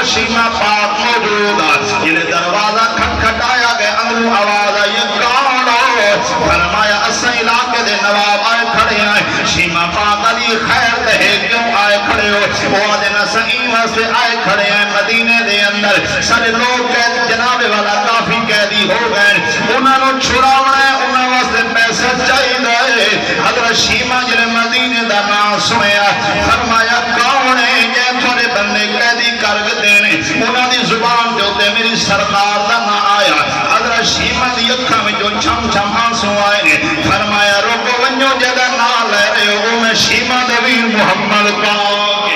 شیما پاک موجود جنہیں دروازہ کھٹکھٹایا گیا اندروں آواز آئی کون ہو فرمایا اسا علاقے دے نواب آئے کھڑے ہیں شیما پاک علی خیر دہے کیوں آئے کھڑے ہو وہ دن سعیمہ سے آئے کھڑے ہیں مدینے دے اندر سارے لوگ قید جناب والا کافی قیدی ہو گئے انہوں نے چھڑاونا ہے انہوں واسطے پیسہ چاہیے گئے حضرت شیما جنہیں مدینے دا نام سنیا فرمایا کون ہے یہ تھوڑے بندے قیدی کر دینے انہوں دی زبان جو تے میری سرکار دا نہ آیا حضرت شیما دی اکھا میں جو چھم چھم آنسو آئے فرمایا روکو ونجو جگہ نہ لے رہے ہو میں شیما دویر محمد پاک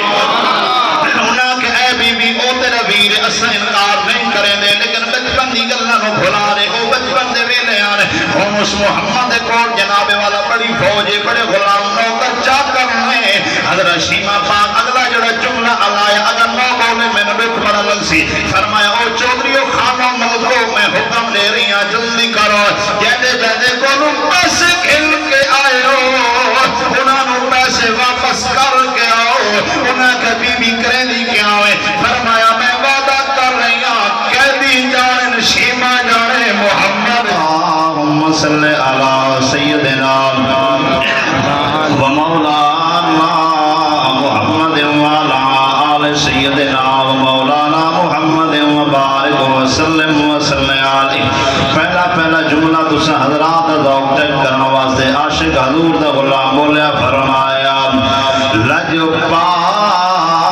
انہاں کہ اے بی بی او تیرا ویر اسا انکار نہیں کریں دے لیکن بچپن دی گلہ نو بھلا رہے او بچپن دے ویلے آنے ہم اس محمد کون جناب والا بڑی فوجی بڑے غلام نوکر چا کرنے حضرت شیما پاک اگلا جڑا جملہ علایا اگر نو بولے میں نبت بڑا لگ سی فرمایا او چودریو خانوں ملکو میں حکم لے رہی ہیں جلدی کرو جہدے جہدے کو پیسے کھل کے آئے ہو انہوں نے پیسے واپس کر کے آؤ انہوں نے بی بی کریدی کے آئے فرمایا میں وعدہ کر رہی ہوں قیدی جانے شیما جانے محمد اللہم صلی علی سیدنا و مولانا محمد وعلا آل سیدنا و مولانا محمد و بارک وسلم وسلم علیہ پہلا جملہ تسا حضرات ذوق چیک کرنا واسطے عاشق حضور دا غلام بولیا فرمایا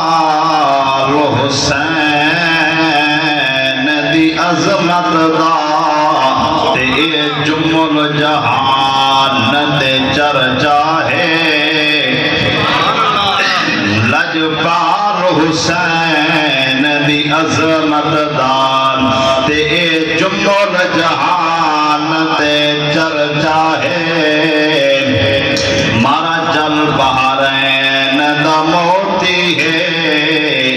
لجپال حسین دی عظمت دا تے جمل جہان تے چرچا ہے لجپال حسین دی عظمت دا تے جمل جہان تے چرچا ہے مارا جل بہارین دا موتی ہے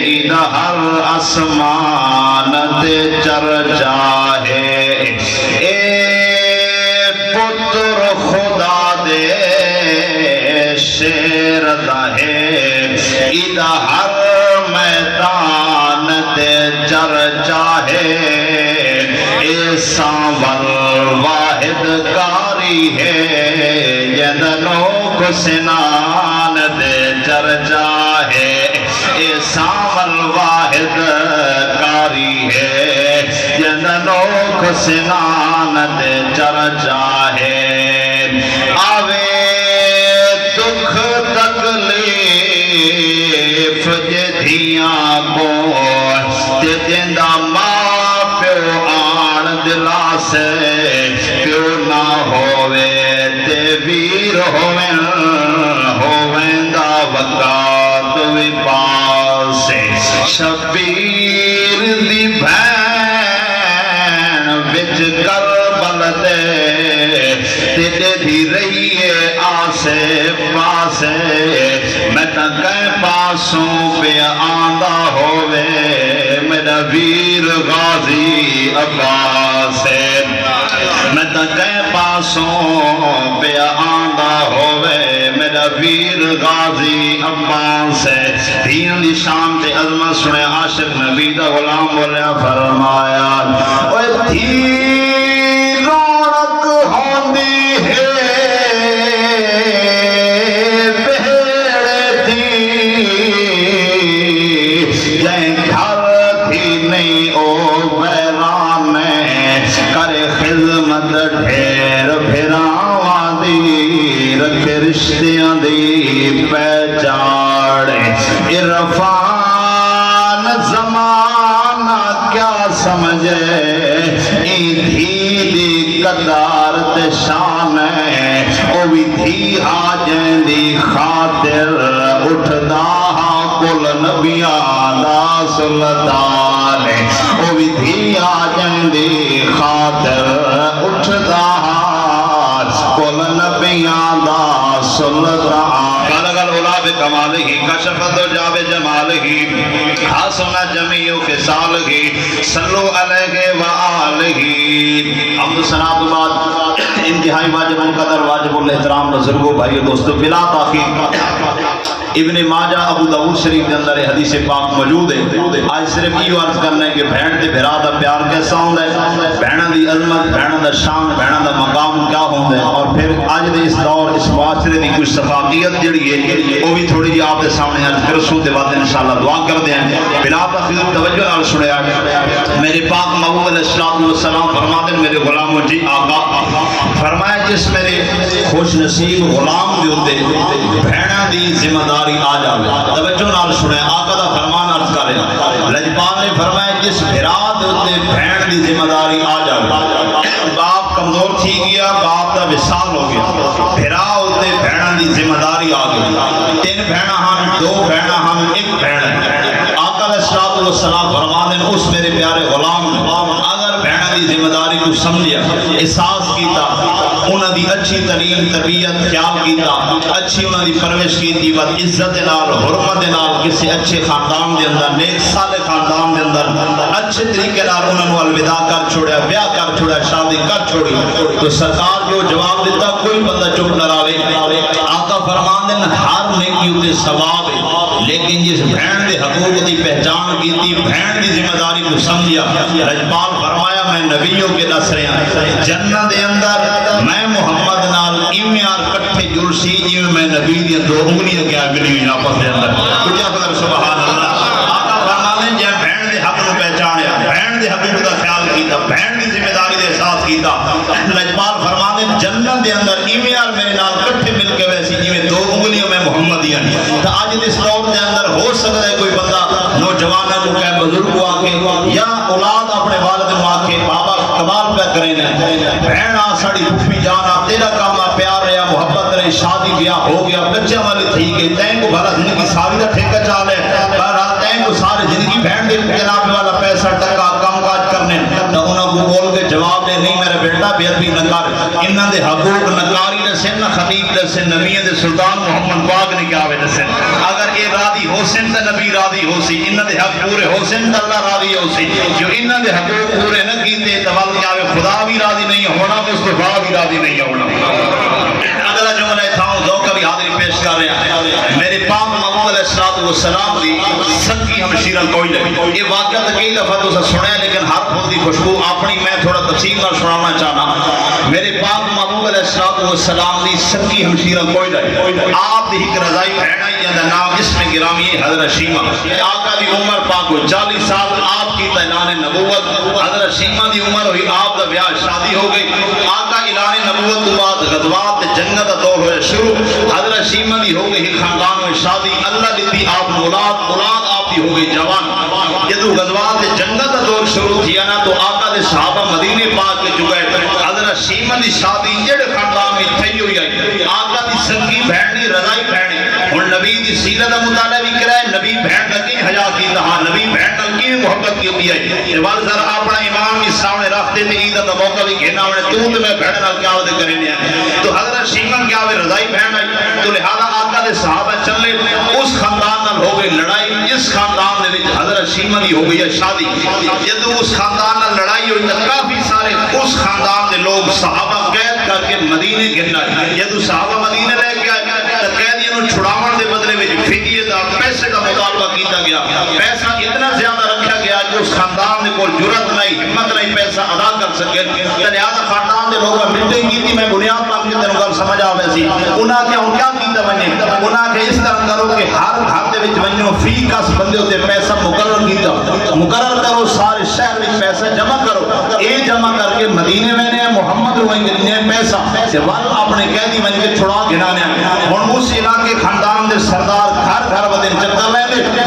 ادھا ہر اسمان تے چرچا ہے اے پتر خدا دے شیر دا ہے ادھا ہر میدان تے چرچا ہے اے سانول واحد کاری ہے یدنوں کو سنان دے چرچا ہے اے سانول واحد کاری ہے یدنوں کو سنان دے چرچا ہے آوے دکھ تکلیف جدھیاں کو تے دیندہ ماں پیو آن دلا سے پیو نہ ہوئے تے ویر ہوئیں دا وقات وی پاسے شبیر دی بھین وچ کربل دے تے دی رہیے آسے پاسے میں تا کہیں پاسوں پہ آندہ ہوئے میرا ویر غازی عباس ہے میں تا کہیں پاسوں پہ آندہ ہوئے میرا ویر غازی عباس ہے دین دی شان تے عظمت سنے عاشق نبی دا غلام بولیا فرمایا اوہ تھی رونق ہوندی ہے ڈھیر پھراواں دی رکھ رشتیاں دی پہچاڑ عرفان زمانہ کیا سمجھے دھی دی قدار تے شان ہے او بھی دھی آجیں دی خاطر اٹھدا کل نبیان دا سلطان او بھی دھی آجیں دی خاطر اٹھدا کل نبیان دا سلطان قالگل اولا بکمالہی کشفت جاب جمالہی حسن جمیع خسالہی صلو علیہ وآلہی حمد سنات بعد انتہائی واجب قدر واجب الاحترام بزرگوں بھائی دوستو بلا تاخیر ابن ماجہ ابو داؤد شریف کے اندر حدیث پاک موجود ہے. آج صرف یہ عرض کرنا ہے کہ بہن تے بھرا دا پیار کیسا ہوندا ہے, بہناں دی عظمت, بہناں دا شان, بہناں دا مقام کیا ہوندا ہے, اور پھر اج دے اس دور اس معاشرے دی کچھ صفاقیت جڑی ہے وہ بھی تھوڑی جی آپ دے سامنے عرض کر سو دے بعد انشاءاللہ دعا کر دیں. بلا تفصیل توجہ نال سنیا میرے پاک محبوب علیہ الصلوۃ والسلام فرماتے ہیں میرے غلاموں جی آقا فرمایا جس میرے خوش نصیب غلام دے اوتے بہناں دی ذمہ داری آ جاوے. توجہ نال سنیا آقا دا فرمان عرض کر رہے ہیں. لجپال نے فرمایا جس بھرا دے اوتے بہن دی ذمہ داری آ جاوے. باپ کمزور تھی گیا, باپ دا وصال ہو گیا, بھرا اوتے بہناں دی ذمہ داری آ گئی. 3 بہناں ہن, 2 بہناں ہن, 1 بہن ہے. آقا علیہ الصلوۃ والسلام فرماتے ہیں اس میرے پیارے غلام نے اگر بہناں دی ذمہ داری کو سمجھیا, احساس کیتا, انہاں دی اچھی ترین تربیت خیال کیتا, اچھی انہاں دی پرورش کیتی, بد عزت نال حرمت نال کسی اچھے خاندان دے اندر, نیک صالح خاندان دے اندر اچھے طریقے نال انہاں نو الوداع کر چھوڑیا, بیاہ کر چھوڑیا, شادی کر چھوڑی, تو سرکار جو جواب دیتا کوئی بندہ چپ نہ رہے. آقا فرماندے ہیں ہر نیکی تے ثواب ہے, لیکن جس بہن دے حقوق دی پہچان کیتی, بہن دی ذمہ داری کو سمجھیا, رجپال فرمایا میں نبیوں کے دس رہا جنت دے اندر میں محمد نال ایویں یار کٹھے جڑ سی جویں میں نبی دی 2 انگلیاں کے اگلی ہوئی آپس دے اندر. کچھ اکبر سبحان اللہ. آقا فرمانے جے بہن دے حق نو پہچانیا, بہن دے حقوق دا خیال کیتا, بہن دی ذمہ داری دے احساس کیتا, رجپال فرمانے جنت دے اندر ایویں یار میرے نال کٹھے مل کے ویسی جویں 2 انگلیاں میں محمد دیاں. تے اج دے اس دور دے اندر ہو سکدا ہے کوئی بندہ نوجواناں کو کہے, بزرگ کو آ کے یا اولاد اپنے والد کو آ کے بابا کمال پہ کریں نا, بہن آ ساڑی پھوپھی جانا تیرا کام آ پیار رہا, محبت رہی, شادی بیاہ ہو گیا, بچے والی تھی گئی, تین کو بھلا زندگی ساری دا ٹھیکہ چال ہے, بہرحال تین کو سارے زندگی بہن دے جناب والا پیسہ ٹکا کام کاج کرنے, نہ انہاں کو بول کے جواب دے نہیں میرے بیٹا بے ادبی نہ کر, انہاں دے حقوق نہ کاری دسن, نہ خطیب دسن, نبیوں دے سلطان محمد پاک نے کیا ہوئے دسن. اگر یہ راضی ہو سن تے نبی راضی ہو سی, انہاں دے حق پورے ہو سن تے اللہ راضی ہو سی. جو انہاں دے حقوق پورے نہ کیتے تے ول کیا خدا بھی راضی نہیں ہونا, مصطفیٰ بھی راضی نہیں ہونا. اگلا جملہ تھا ذوق بھی حاضری پیش کر رہے ہیں میرے پاک محمد علیہ الصلوۃ والسلام دی سکی ہمشیرہ کوئی نہیں. یہ واقعہ تو کئی دفعہ تو سنا ہے, لیکن ہر پھول دی خوشبو اپنی میں تھوڑا تفصیل نال سنانا چاہنا. میرے پاک محمد علیہ الصلوۃ والسلام دی سکی ہمشیرہ کوئی نہیں. آپ دی ایک رضائی بہن ہے جن دا نام اسم گرامی حضرت شیمہ. آقا دی عمر پاک 40 سال, آپ کی اعلان نبوت. حضرت شیمہ دی عمر ہوئی, آپ دا بیاہ شادی ہو گئی. آقا اعلان نبوت کے بعد غزوات جنگ دا دور ہوئے شروع. حضرت شیمہ دی ہو گئی خاندان میں شادی, اللہ دیتی آپ اولاد آپ دی ہو گئی جوان. جدو غزوات جنگ دا دور شروع کیا نا تو آقا دے صحابہ مدینے پاک کے جو گئے. حضرت شیمہ دی شادی جڑے خاندان میں تھی ہوئی ہے, آقا دی سکی بہن دی رضائی بہن ہے. اور نبی دی سیرت مطالعہ بھی کرائے, نبی بہن کا کی حیا کی تہا, نبی بہن کا کی محبت کی ہوئی ہے. وال ذرا اپنا امام بھی سامنے رکھتے تھے, عید دا موقع بھی گھینا ہونے تو میں بہن نال کیا ہوتے کریں گے. تو حضرت شیمہ کیا ہوئے رضائی بہن ہے, تو لہذا آقا دے صحابہ چلے, اس خاندان نال ہو گئی لڑائی. اس خاندان دے وچ حضرت شیمہ دی ہو گئی ہے شادی. جدو اس خاندان نال لڑائی ہوئی تو کافی سارے اس خاندان دے لوگ صحابہ قید کر کے مدینے گھنا. جدو صحابہ مدینے لے کے آئے تو قیدیوں نے چھڑاون دے بدلے وچ فدیے دا پیسے دا مطالبہ کیتا گیا. پیسہ اتنا زیادہ رکھا گیا جو اس خاندان دے کول جرأت نہیں, ہمت نہیں پیسہ ادا کر سکے. لہذا خاندان دے لوگ میٹنگ کیتی, میں بنیاد پر تینوں گل سمجھ آوے سی. انہاں کہ ہن کیا کیتا ونجے, انہاں کہ اس طرح کرو کہ ہر گھر دے وچ ونجو فی کس بندے تے پیسہ مقرر کیتا, مقرر کرو سارے شہر وچ پیسہ جمع کرو. اے جمع کر کے مدینے میں نے محمد روئیں گے پیسہ تے ول اپنے قیدی ون کے چھڑا گھنانے. ہن اس علاقے خاندان دے سردار گھر گھر ودے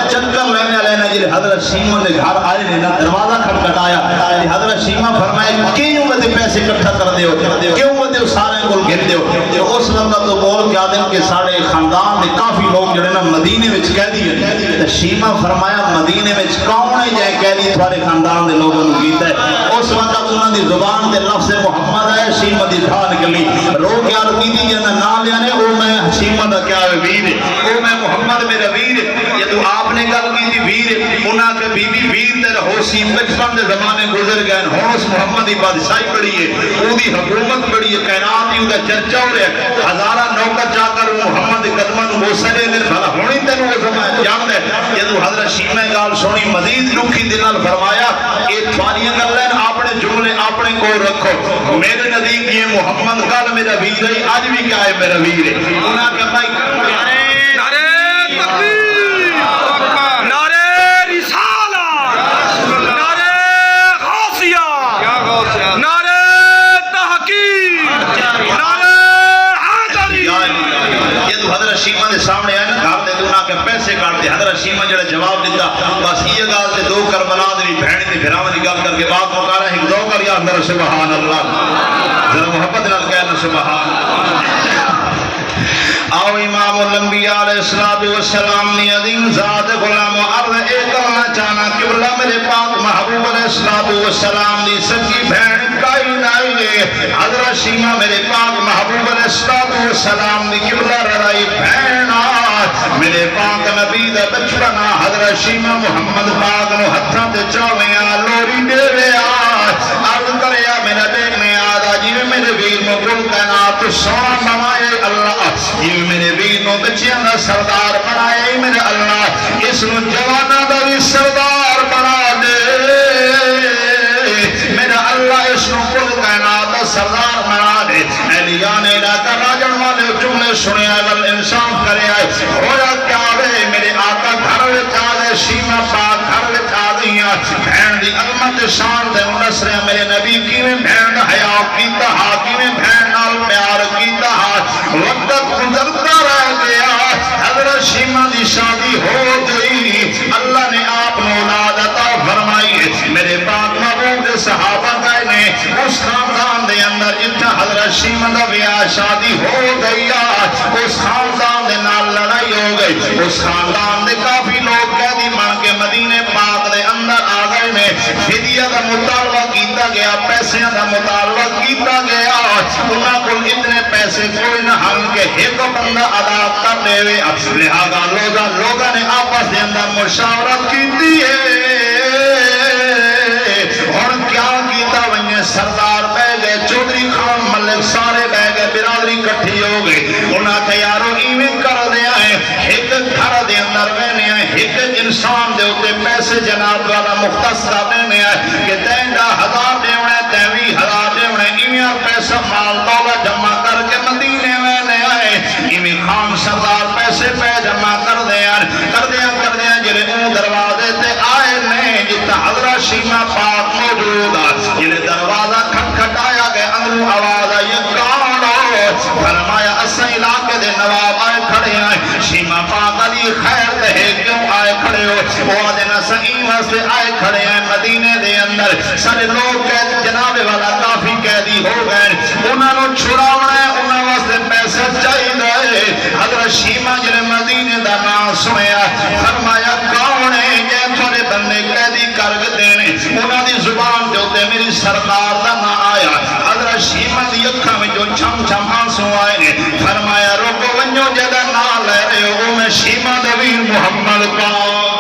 چکر لینے لینا جی حضرت شیمہ دے گھر آئے نے, دروازہ کھٹکھٹایا. حضرت شیمہ فرمایا کیوں ودے پیسے اکٹھا کر دیو, کیوں ودے سارے کول گھن دیو. اس وقت تو بول کے آدم کہ سارے خاندان دے کافی لوگ جڑے نا مدینے وچ قیدی ہیں. تے شیمہ فرمایا مدینے وچ کون ہے جے قیدی تھوڑے خاندان دے لوگوں نوں کیتا ہے. اس وقت انہوں دی زبان دے لفظ محمد ہے شیمہ دی تھا نکلی رو کے عرض کی دی جنہ نام لیانے او میں شیمہ دا کیا ہے ویر او میں محمد میرا ویر یہ تو آپ نے گل کی دی ویر انہاں کے بی بی ویر تے رہو سی بچپن دے زمانے گزر گئے ہن اس محمد دی بادشاہی بڑی ہے او دی حکومت بڑی ہے کائنات دی دا چرچا ہو رہا ہے ہزارہ نوکر جا کر محمد قدمہ نو موسلے نے بھلا ہونی تینوں وہ زمانے جان دے یہ تو حضرت شیمہ گال سونی مزید لکھی دلال فرمایا اے تھواریاں گلیں اپنے جملے اپنے کو رکھو میرے نزدیک یہ محمد کل میرا ویر ہے آج بھی کیا ہے میرا ویر ہے انہاں کہ بھائی نعرہ تکبیر نعرہ رسالہ نعرہ غوثیہ نعرہ تحقیق نعرہ حیدری یہ تو حضرت شیمہ دے سامنے آئے نا گھر دے دونا کے پیسے کاٹ دے حضرت شیمہ جڑا جواب دیتا بس یہ گال تے دو کربلا دی بہن دی پھراواں دی گل کر کے بات مکا رہا ہے دو کر یا اندر سبحان اللہ ذرا محبت نال کہنا سبحان آو امام الانبیاء علیہ السلام نے عظیم ذات غلام و عرض اے کرنا چاہنا کہ اللہ میرے پاک محبوب علیہ السلام دی سچی بہن کائی نائی حضرت شیمہ میرے پاک محبوب علیہ السلام دی قبلہ رضائی بہن میرے پاک نبی دا بچپنا حضرت شیمہ محمد پاک نو ہتھاں تے چاویاں لوری دے رہا عرض کریا میرا دیکھنے آدھا جی میرے ویر نو کل کائنات سونا بنائے اللہ یہ میرے ویر نو بچیاں دا سردار بنائے میرے اللہ اس نو جوانا دا بھی سردار بنا دے میرا اللہ اس نو کل کائنات دا سردار بنا دے اہلیان علاقہ راجن والے جملے سنے اگر انسان کرے آئے ہویا کیا ہوئے میرے آقا گھر وچا دے شیمہ پاک گھر وچا دیا بہن دی علمت شان دے نصرے میرے نبی کی میں بہن حیاء کیتا ہا کی میں بہن نال پیار کیتا ہا وقت گزرتا رہ گیا حضرت شیمہ دی شادی ہو گئی اللہ نے آپ نے اولاد عطا فرمائی میرے پاک محبوب دے صحابہ گئے نے اس خاندان دے اندر جتنا حضرت شیمہ دا بیاہ شادی ہو گئی اس خاندان دے نال لڑائی ہو گئی اس خاندان دے کافی لوگ قیدی مان کے مدینے پاک دے اندر آ گئے نے فدیہ دا مطالبہ کیتا گیا پیسیاں دا مطالبہ کیتا گیا انہاں کو اتنے پیسے کوئی نہ ہم کے ایک بندہ ادا کر دے ہوئے لہذا لوگوں نے آپس دے اندر مشاورت کیتی ہے اور کیا کیتا ونجے سردار بہ گئے چودھری خان ملک سارے بہ گئے برادری کٹھی ہو گئی انہاں کہ یارو ایویں کر دیا ہے ایک گھر دے اندر رہنے ہیں ایک انسان دے ہوتے پیسے جناب والا مختص دینے ہیں کہ تینڈا ہزار دیونے تیوی ہزار دیونے ایویں پیسہ مال دولت جمع کر کے مدینے میں نے آئے ایویں خان سردار پیسے پہ جمع کر دیا جلے اون دروازے تے آئے نے جتا حضرت شیمہ پاک موجود جلے دروازہ کھٹکھٹایا گئے اندروں آواز آئی کون ہو فرمایا اسا علاقے دے نواب آئے کھڑے ہیں شیمہ پاک علی خیر دے کیوں آئے کھڑے ہو وہ آدھنا سعیمہ سے آئے کھڑے ہیں مدینے دے اندر سارے لوگ جناب والا کافی قیدی ہو گئے انہوں نے چھڑاونا ہے انہوں واسطے پیسے چاہیے دے حضرت شیمہ جنہیں مدینے دا نام سنیا فرمایا کون ہے یہ تھوڑے بندے قیدی کر دینے انہوں دی زبان جو تے میری سرکار دا نہ آیا حضرت شیمہ دی اکھا میں جو چھم چھم آنسو آئے نے فرمایا روکو ونجو جگہ نہ لے رہے ہو میں شیمہ دویر محمد پاک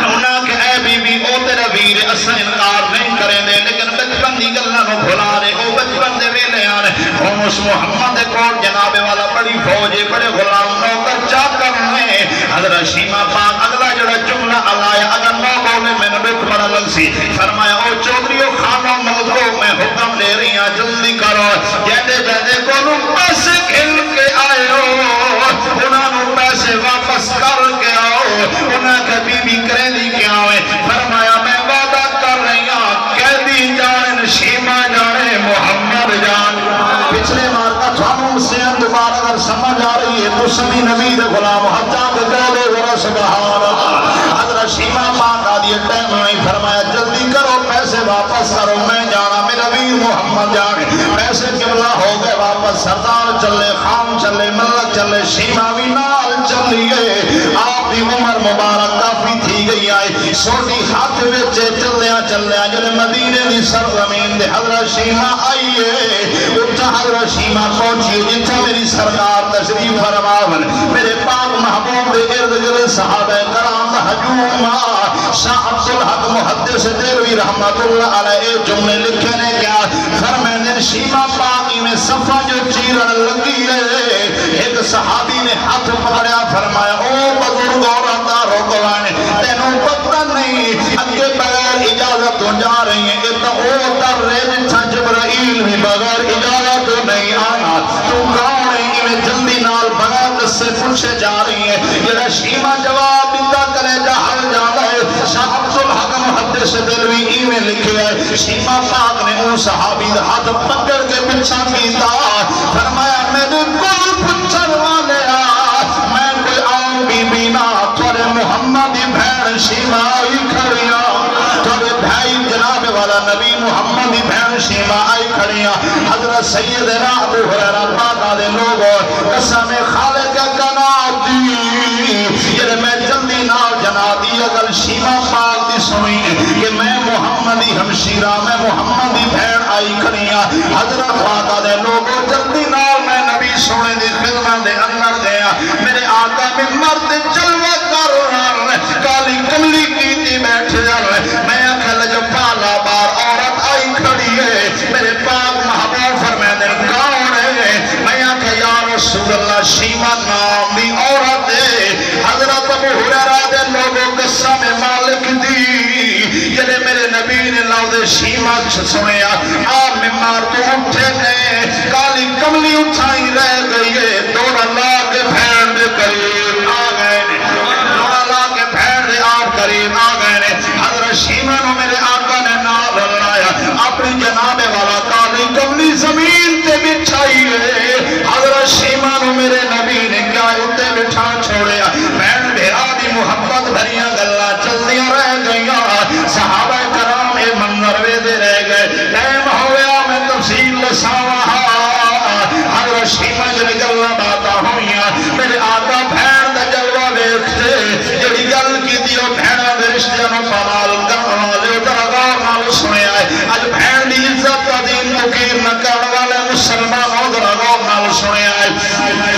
انہاں کہ اے بی بی او تیرا ویر اسا انکار نہیں کریں دے لیکن بچپن دی گلہ نو بھلا رہے او بچپن دے ویلے آنے ہم اس محمد کو جناب والا بڑی فوجے بڑے غلام نوکر چاکر میں حضرت شیمہ پاک اگلا جڑا جملہ علایا اگر نو بولے میں نے بک بڑا لگ سی فرمایا او چودریو خانوں ملکوں میں حکم لے رہی ہیں جلدی کرو جہدے جہدے کو پیسے کھل کے آئے ہو انہوں نے پیسے واپس کر کے آؤ انہوں نے بی بی کریں دی کے آئے فرمایا میں وعدہ کر رہی ہوں قیدی جانے شیمہ جانے محمد جان پچھلے مارکہ تھانوں سے دوبارہ اگر سمجھ آ رہی ہے تو سبھی نبی دے غلام حجاں کو کہہ دے ورہ سبحان اللہ حضرت شیمہ پاک آدھی ٹائم نہیں فرمایا جلدی کرو پیسے واپس کرو میں جانا میرا ویر محمد جانے پیسے قبلہ ہو گئے واپس سردار چلے خان چلے ملک چلے شیمہ بھی نال چلے چلیے آپ دی عمر مبارک کافی تھی گئی آئے سوٹی ہاتھ وچے چلیا چلیا جلے مدینے دی سرزمین دے حضرت شیمہ آئیے اتھا حضرت شیمہ پہنچیے جتھا میری سرکار تشریف فرماون میرے پاک محبوب دے ارد گرد صحابہ کرام دا ہجوم شاہ عبدالحق محدث دیلوی رحمت اللہ علیہ جملے لکھے نے کیا فرمائے شیمہ پاکی میں صفحہ جو چیرن لگی ہے ایک صحابی نے ہاتھ پکڑیا فرمایا او بزرگ عورتہ روکوانے تینوں پتہ نہیں اگے بغیر اجازت ہو جا رہی ہیں اتنا او در رہے جتھا جبرائیل بھی بغیر اجازت نہیں آنا تو کون ہے کہ جلدی نال بغیر دس سے پوچھے جا رہی ہیں یہ شیمہ جواب دیتا کرے جہاں جانا ہے شاہ عبدالحق محدث دلوی ایمیں لکھے ہے شیمہ پاک نے ان صحابی دا ہاتھ پکڑ کے پچھا کیتا فرمایا میں نے کوئی پچھر والے میں کوئی عام بی بینا تھوڑے محمدی بھین شیمہ آئی کھڑیاں تھوڑے بھائی جناب والا نبی محمدی بھین شیمہ آئی کھڑیاں حضرت سیدنا ابو ہریرہ پاک آدھے لوگوں قسم خالق کنا دی یہ میں جلدی نال جنا دی اگر شیمہ پاک دی سنی کہ میں محمدی ہمشیرہ میں محمدی بھین آئی کھڑیاں حضرت پاک آدھے لوگوں جلدی نال میں نبی سونے دی خدمت دے اندر گیا میرے آقا میں مرد جلوہ کر کالی کملی کیتی بیٹھے میں اکھل جو پالا بار عورت آئی کھڑی ہے میرے پاک محبوب فرمائے کون ہے میں اکھل یا رسول اللہ شیمہ نام دی عورت ہے حضرت ابو ہریرہ دے لوگوں قسم مالک دی جلے میرے نبی نے لفظ شیمہ سنیا آپ ممار تو اٹھے گئے کالی کملی اٹھائی رہ گئی ہے دوڑ اللہ کے بھین دے قریب آ گئے دوڑ اللہ کے بھین دے آپ قریب آ گئے حضرت شیمہ نے میرے آقا نے نام بلایا اپنی جناب والا کالی کملی زمین تے بچھائی ہے حضرت شیمہ نے میرے نبی نے کیا اتے بٹھا چھوڑیا بہن بھیرا دی محبت بھریاں گلہ چل دیا رہ گئیاں صحابہ کرام اے منظر وے دے رہ گئے ٹائم ہویا میں تفصیل لساوا حضرت شیمہ جلی گلہ باتا ہوئیاں میرے آقا بھین دا جلوہ دیکھتے جلی گل کی دیو بھینا دے رشتہ نو پامال کرنا لے درگاہ نالو سنے آئے آج بھین دی عزت عظیم مقیر نکر والے مسلمان ہو درگاہ نالو سنے آئے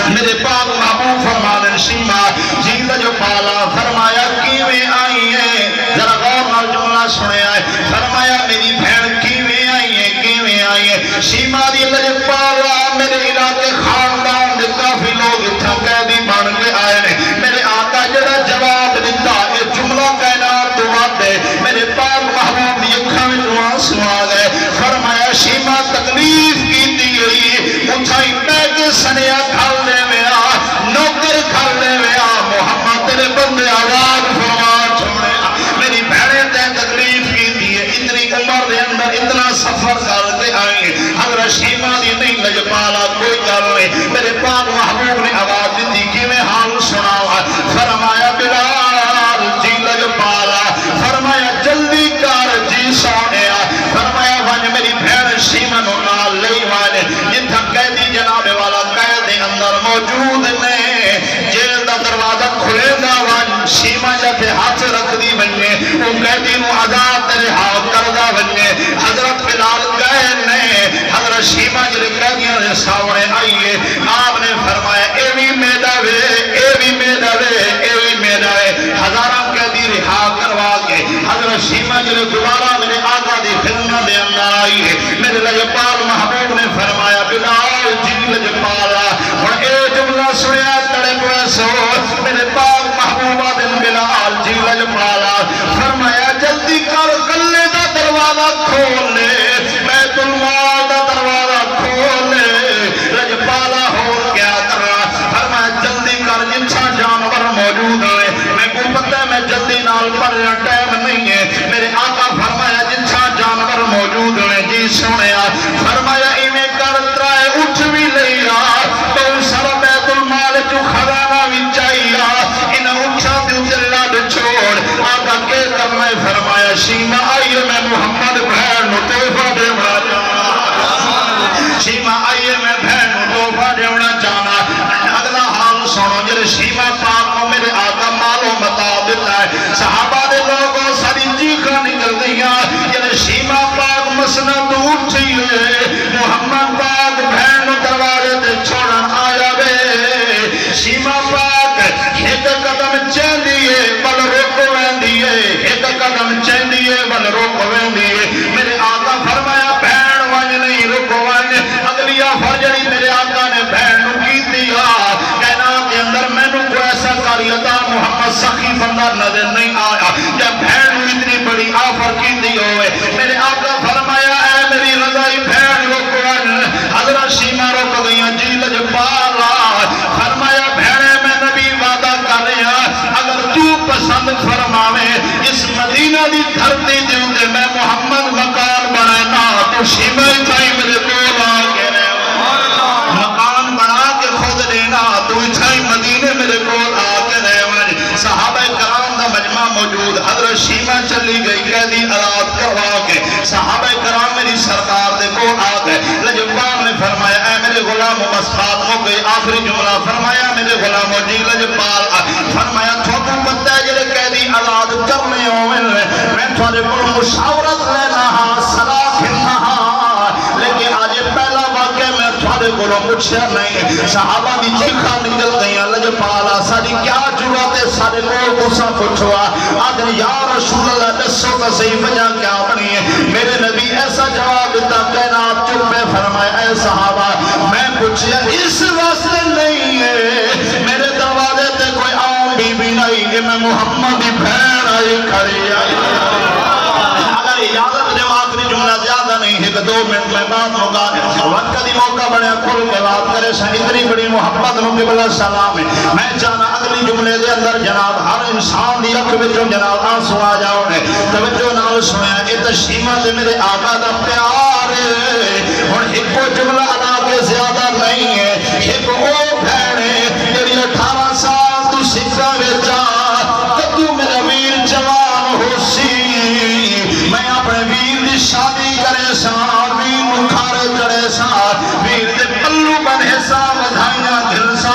میرے پاک محبوب فرمانے شیمہ جیل جو پالا فرمایا کیویں آئی ہے درگاہ نال جملہ سنے آئے فرمایا میری بھین کیویں آئی ہے کیویں آئی ہے شیمہ دی لج پالا میرے علاقے خاندان دے کافی لوگ اتھا قیدی بن کے آئے نے میرے آقا جڑا جواب دیتا یہ جملہ کہنا تو آتے میرے پاک محبوب دی اکھا میں جوان سوا گئے فرمایا شیمہ تکلیف کی دی اتھائی پیکے سنیا کھال دے میں نوکر کھال دے میں محمد تیرے بندے آواز فرما چھوڑے میری بھیڑے تے تکلیف کی دی اتنی عمر دے اندر اتنا سفر کر کے آئیں حضرت شیمہ دی نہیں لج پالا کوئی کر نہیں میرے پاک محبوب نے آواز دی کہ میں حال سناوا فرمایا بلال جی لج پالا فرمایا جلدی کر جی سونے فرمایا ون میری بھیڑ شیمہ نو نال لئی والے جتھا قیدی جناب والا قید اندر موجود نے جیل دا دروازہ کھلے دا ون شیمہ جاتے ہاتھ رکھ دی بننے وہ قیدی نو آزاد رہا کردہ بننے حضرت بلال گئے نے حضرت شیمہ جلے قیدیاں نے ساونے آئیے آپ نے فرمایا ایوی میدہ وے ایوی میدہ وے ایوی میدہ وے ہزارہ قیدی رہا کروا کے حضرت شیمہ جلے دوبارہ میرے آقا دی خدمت دے اندر آئیے میرے لجپال محبوب نے فرمایا بلال جی لجپالا اور اے جملہ سنیا تڑے پڑے سو میرے پاک محبوبہ دن بلال جی لجپالا فرمایا جلدی کر کلے دا دروازہ کھول لے بیت المال دا دروازہ کھول لے لجپالا ہو کیا کرا فرمایا جلدی کر جنسا جانور موجود ہے میں کو پتہ ہے میں جلدی نال پڑھنا ٹائم نہیں ہے میرے آقا فرمایا جنسا جانور موجود ہے جی سنیا فرمایا ایمیں کر ترائے اٹھ بھی لیا تو سر بیت المال جو خزانہ بھی چاہیا انہیں اٹھا دیو جلہ دے چھوڑ آقا کے کرنا فرمایا شیمہ آئیے میں محمد بھین نو توفہ دے شیمہ آئیے میں بھین نو توفہ دے اگلا حال سنو جل شیمہ پا چاہیے ون رک ویندی میرے آقا فرمایا بہن ون نہیں رک ون اگلی آفر جڑی میرے آقا نے بہن نو کیتی کائنات کے اندر مینوں کوئی ایسا کاری عطا محمد سخی بندہ نظر نہیں آیا جب بہن نو اتنی بڑی آفر کیتی ہوئے میرے آقا فرمایا اے میری رضائی بہن رک ون حضرت شیمہ رک گئیاں جی لجپالا فرمایا بہنے میں نبی وعدہ کر رہا اگر تو پسند فرماوے اس مدینہ دی دھرتی دے اندے میں محمد مکان بنانا تو شیمہ اتھائی میرے کول آ کے مکان بنا کے خود دینا تو اتھائی مدینے میرے کول آ کے رہے صحابہ کرام دا مجمع موجود حضرت شیمہ چلی گئی قیدی آزاد کروا کے صحابہ کرام میری سرکار دے کو آ گئے لجپال نے فرمایا اے میرے غلام بس بات ہو گئی آخری جملہ فرمایا میرے غلام جی لجپال فرمایا تھوڑا پتہ ہے جڑے قیدی آزاد کرنے ہوئے میں تھوڑے کو مشاورت لینا صلاح کھلنا لیکن آج پہلا واقعہ میں تھوڑے کو مجھے نہیں صحابہ دی چیخا نکل گئی لجپالا ساری کیا جرات ہے سارے لوگ غصہ پوچھوا آدھر یا رسول اللہ دسو کا صحیح وجہ کیا بنی ہے میرے نبی ایسا جواب دیتا کہنا چپ میں فرمائے اے صحابہ میں پوچھیا اس واسطے نہیں ہے میرے دروازے تے کوئی عام بی بی نہیں کہ میں محمد کی بہن آئی کھڑی آئی اگر اجازت دے آخری جملہ زیادہ نہیں ہے کہ 2 منٹ میں بات ہوگا وقت دی موقع بڑے کھل کے بات کرے اتنی بڑی محبت ہوں کہ بلا سلام ہے میں جانا اگلی جملے دے اندر جناب ہر انسان دی اکھ وچوں جناب آنسو آ جاؤ نے توجہ نال سنیا اے تشیمہ تے میرے آقا دا پیار ہے اور ایک کو جملہ ادا کے زیادہ نہیں ہے ایک او بہنے تیری 18 سال تو سکھا وچا کہ تو میرا ویر جوان ہو سی میں اپنے ویر دی شادی کرے سا ویر مکھارے چڑے سا ویر دے پلو بنے سا بدھائیاں گھل سا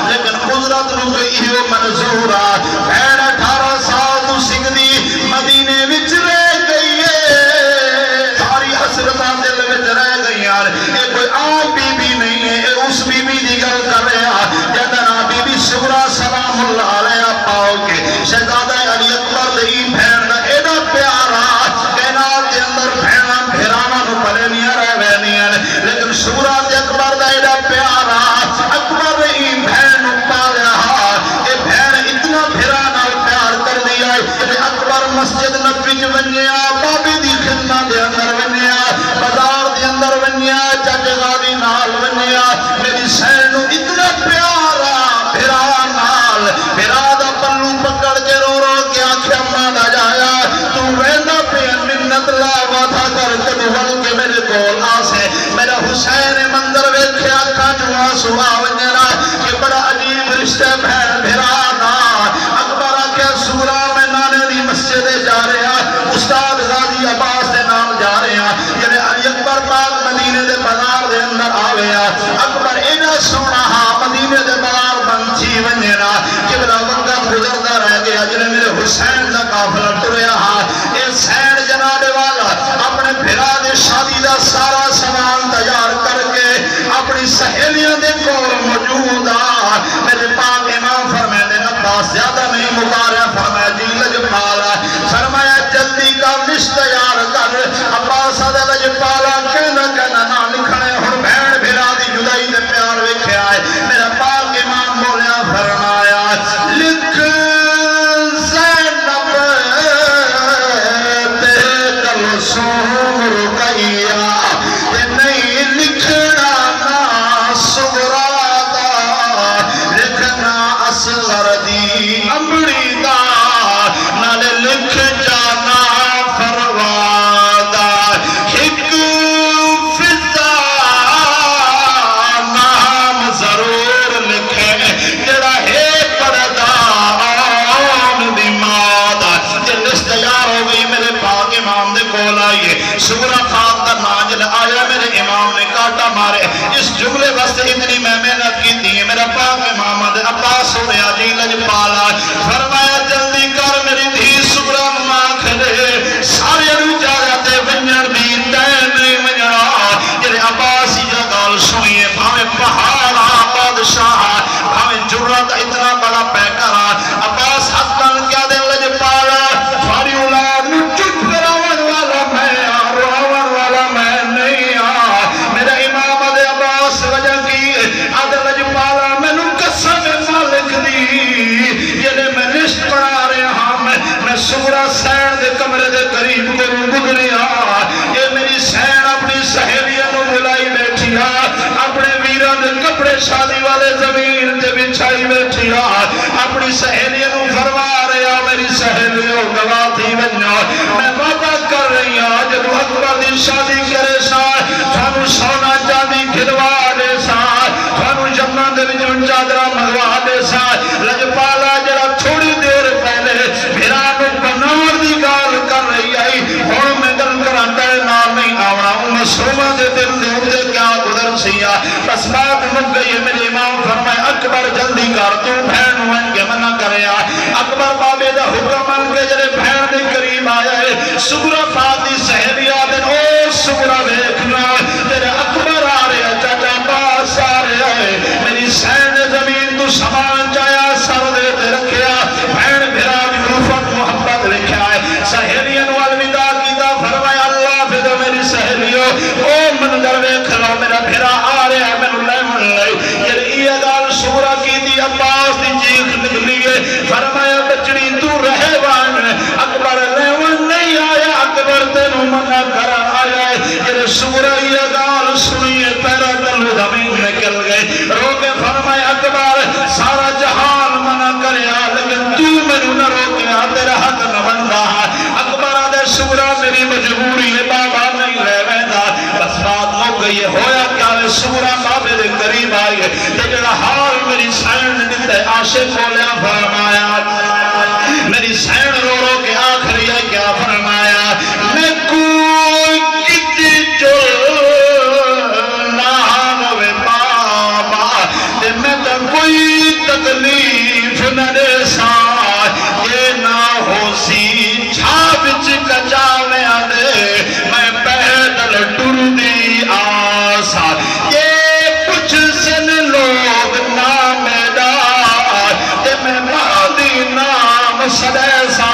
لیکن قدرت نو کہیو منظورا بہن 18 سال تو سکھ دی مدینے وچ رہ گئی ہے ساری حسرتاں دل وچ رہ گئی یار اے کوئی عام بی بی نہیں ہے اے اس بی بی دی گل کر رہا جدا نا بی بی صغرا سلام اللہ علیہ پاؤ کے شہزادہ علی اکبر دی بہن دا ایڈا پیارا کائنات دے اندر بہنا بھیراواں نو پلینیاں رہ وینیاں لیکن صغرا تے اکبر دا ایڈا پیارا اکبر دی بہن نو پالیا اے بہن اتنا بھیرا نال پیار کر دیا کہ اکبر مسجد نبوی وچ ونجیا بابی دی خدمت دے اندر ونجیا بازار دے اندر ونجیا چچا دی نال ونجیا میری سین نو اتنا پیارا بھیرا نال بھیرا دا پلو پکڑ کے رو رو کے آنکھیں مانا جایا تو ویندا پہ منت لا وعدہ کر کے ول کے میرے کول آسے میرا حسین منظر ویکھیا اکھاں چوں آنسو آ ونجنا کہ بڑا عجیب رشتہ بہن بھیرا نا اکبر آکھیا سورا میں نانے دی مسجد جا رہا استاد غازی عباس دے نام جا رہا یعنی علی اکبر پاک مدینے دے بازار دے اندر آویا اکبر اینا سونا مدینے دے بازار بند تھی ونجنا کہ بلا وقت گزرتا رہ گیا جنہیں میرے حسین دا قافلہ ٹریا اے سین جناب والا اپنے بھرا دے شادی دا سارا سامان تیار کر کے اپنی سہیلیاں دے کول موجود میرے پاک امام فرمائے نے عباس زیادہ نہیں مکاریا فرمایا جی لجپالا فرمایا جلدی کا لسٹ تیار کر عباس آدھا لجپالا کہنا کہنا نہ لکھنے اور بہن بھرا دی جدائی دے پیار ویکھے آئے میرا پاک امام بولیا فرمایا لکھ زینب تے کلثوم رقیہ تے نہیں لکھنا نا صغرا دا لکھنا اصغر دی امڑی دا نالے لکھ جانا فروا دا ایک فضا سغرا سین دے کمرے دے قریب کو گزریا یہ میری سین اپنی سہیلیاں نو ملائی بیٹھی اپنے ویران دے کپڑے شادی والے زمین تے بچھائی بیٹھی اپنی سہیلیاں نو فرما رہا میری سہیلیوں گواہ تھی بنیا میں وعدہ کر رہی ہوں جب اکبر دی شادی کرے سا تھانو سونا چاندی کھلوا دے سا تھانو جمعہ دے وچوں چادرہ منگوا دے سا لجپالا جڑا تھوڑی دیر پہلے بھرانو بنار دی گال کر رہی آئی ہون میں گل کرانتا ہے نام نہیں آونا مسلمہ دے دل دے اندے کیا گزر سیا بس بات مک گئی ہے میرے امام فرمائے اکبر جلدی کر تو بہن ہوئن کے منع کریا اکبر بابے دا حکم من کے جلے بہن دے قریب آیا ہے سغرا فاتی سہلیہ دن او سغرا بیکھنا تیرے اکبر آ رہے چاچا باس آ رہے ہے میری سین زمین تو سامان جایا سر دے تے رکھیا بہن بھرا بھی روفت محبت لکھیا ہے سہلیہ نو الوداع کیتا فرمایا اللہ فدو میری سہلیوں او منظر ویکھ لو میرا بھرا آ رہا ہے میں لے من لے یہ گال سغرا کی دی عباس دی چیخ نکلی ہے فرمایا بچڑی تو رہے وان اکبر لے من نہیں آیا اکبر تینو منع کر آیا ہے یہ سغرا یہ گال سنیے پیرا دل زمین نکل گئے روکے فرمایا اکبر سارا جہان منع کریا لیکن تو منو نہ روکیا تیرا حق نہ بندا اکبر آدھے سغرا میری مجبوری ہے بابا نہیں لے ویندہ بس بات ہو گئی ہے ہویا کیا ہے سغرا بابے دے قریب آئی ہے جڑا حال میری سین نے دیتے عاشق بولیا فرمایا میری سین رو رو کے آخری ہے کیا فرمایا میں کوئی کتی جو نام ہوئے بابا تے میں تا کوئی تکلیف نہ دے سا یہ نہ ہو سی چھاپچ کچاوے آدھے میں پیدل ٹر دی آسا یہ کچھ سن لوگ نام دار تے میں مادی نام سدے سا